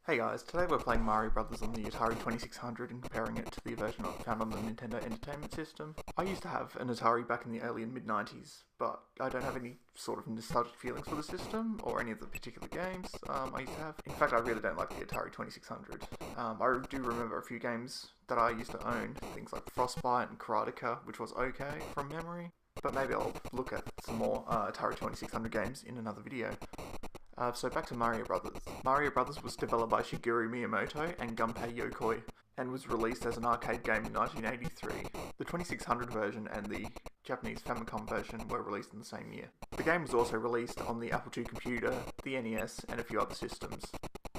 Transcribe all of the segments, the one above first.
Hey guys, today we're playing Mario Brothers on the Atari 2600 and comparing it to the version found on the Nintendo Entertainment System. I used to have an Atari back in the early and mid-90s, but I don't have any sort of nostalgic feelings for the system or any of the particular games I used to have. In fact, I really don't like the Atari 2600. I do remember a few games that I used to own, things like Frostbite and Karateka, which was okay from memory, but maybe I'll look at some more Atari 2600 games in another video. So back to Mario Brothers. Mario Brothers was developed by Shigeru Miyamoto and Gunpei Yokoi, and was released as an arcade game in 1983. The 2600 version and the Japanese Famicom version were released in the same year. The game was also released on the Apple II computer, the NES, and a few other systems.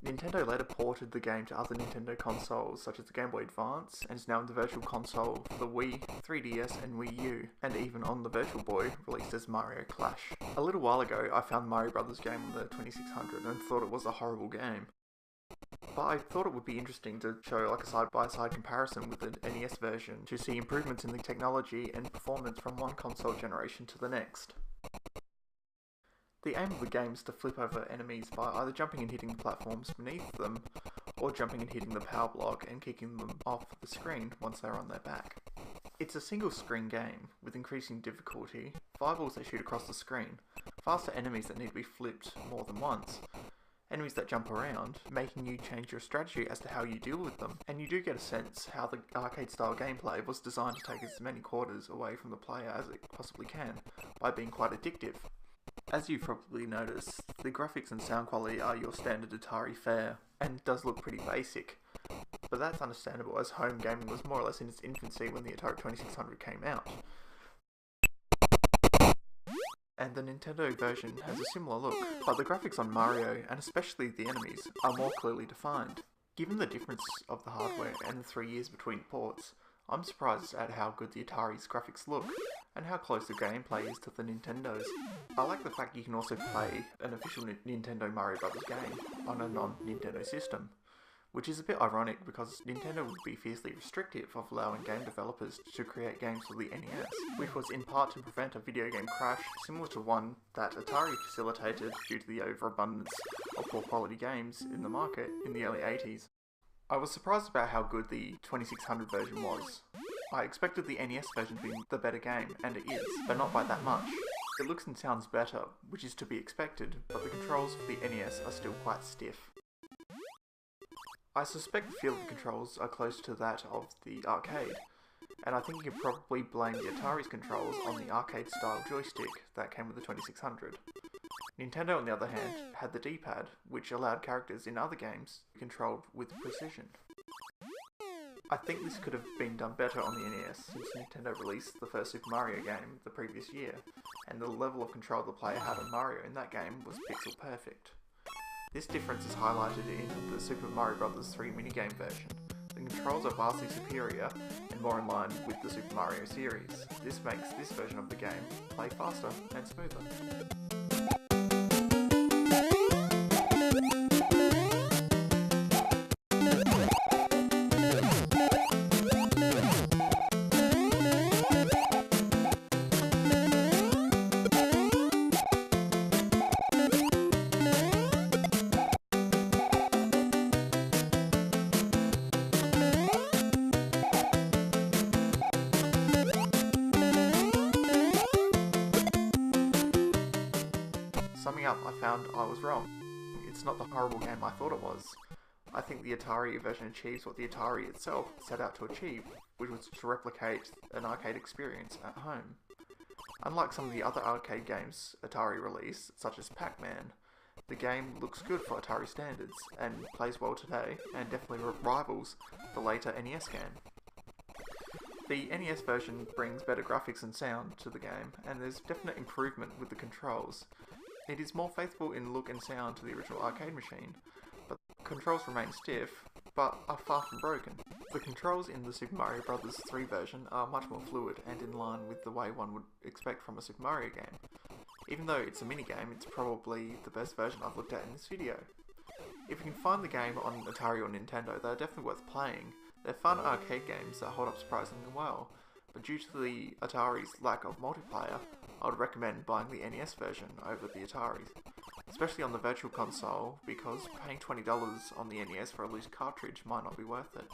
Nintendo later ported the game to other Nintendo consoles such as the Game Boy Advance, and is now in the Virtual Console for the Wii, 3DS and Wii U, and even on the Virtual Boy, released as Mario Clash. A little while ago, I found Mario Brothers game on the 2600 and thought it was a horrible game. But I thought it would be interesting to show like a side-by-side comparison with the NES version to see improvements in the technology and performance from one console generation to the next. The aim of the game is to flip over enemies by either jumping and hitting the platforms beneath them, or jumping and hitting the power block and kicking them off the screen once they're on their back. It's a single screen game, with increasing difficulty, fireballs that shoot across the screen, faster enemies that need to be flipped more than once, enemies that jump around, making you change your strategy as to how you deal with them, and you do get a sense how the arcade-style gameplay was designed to take as many quarters away from the player as it possibly can, by being quite addictive. As you've probably noticed, the graphics and sound quality are your standard Atari fare, and does look pretty basic. But that's understandable, as home gaming was more or less in its infancy when the Atari 2600 came out. And the Nintendo version has a similar look, but the graphics on Mario, and especially the enemies, are more clearly defined. Given the difference of the hardware and the 3 years between ports, I'm surprised at how good the Atari's graphics look, and how close the gameplay is to the Nintendo's. I like the fact you can also play an official Nintendo Mario Brothers game on a non-Nintendo system, which is a bit ironic because Nintendo would be fiercely restrictive of allowing game developers to create games for the NES, which was in part to prevent a video game crash similar to one that Atari facilitated due to the overabundance of poor quality games in the market in the early 80s. I was surprised about how good the 2600 version was. I expected the NES version to be the better game, and it is, but not by that much. It looks and sounds better, which is to be expected, but the controls for the NES are still quite stiff. I suspect the feel of the controls are close to that of the arcade, and I think you could probably blame the Atari's controls on the arcade-style joystick that came with the 2600. Nintendo, on the other hand, had the D-pad, which allowed characters in other games to be controlled with precision. I think this could have been done better on the NES, since Nintendo released the first Super Mario game the previous year, and the level of control the player had on Mario in that game was pixel perfect. This difference is highlighted in the Super Mario Bros. 3 minigame version. The controls are vastly superior and more in line with the Super Mario series. This makes this version of the game play faster and smoother. Summing up, I found I was wrong. It's not the horrible game I thought it was. I think the Atari version achieves what the Atari itself set out to achieve, which was to replicate an arcade experience at home. Unlike some of the other arcade games Atari released, such as Pac-Man, the game looks good for Atari standards, and plays well today, and definitely rivals the later NES game. The NES version brings better graphics and sound to the game, and there's definite improvement with the controls. It is more faithful in look and sound to the original arcade machine, but the controls remain stiff, but are far from broken. The controls in the Super Mario Bros. 3 version are much more fluid and in line with the way one would expect from a Super Mario game. Even though it's a minigame, it's probably the best version I've looked at in this video. If you can find the game on Atari or Nintendo, they're definitely worth playing. They're fun arcade games that hold up surprisingly well, but due to the Atari's lack of multiplayer, I would recommend buying the NES version over the Atari's. especially on the Virtual Console, because paying $20 on the NES for a loose cartridge might not be worth it.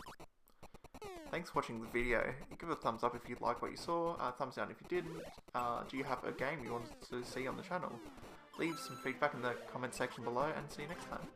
Thanks for watching the video. Give it a thumbs up if you like what you saw, thumbs down if you didn't. Do you have a game you wanted to see on the channel? Leave some feedback in the comment section below, and see you next time.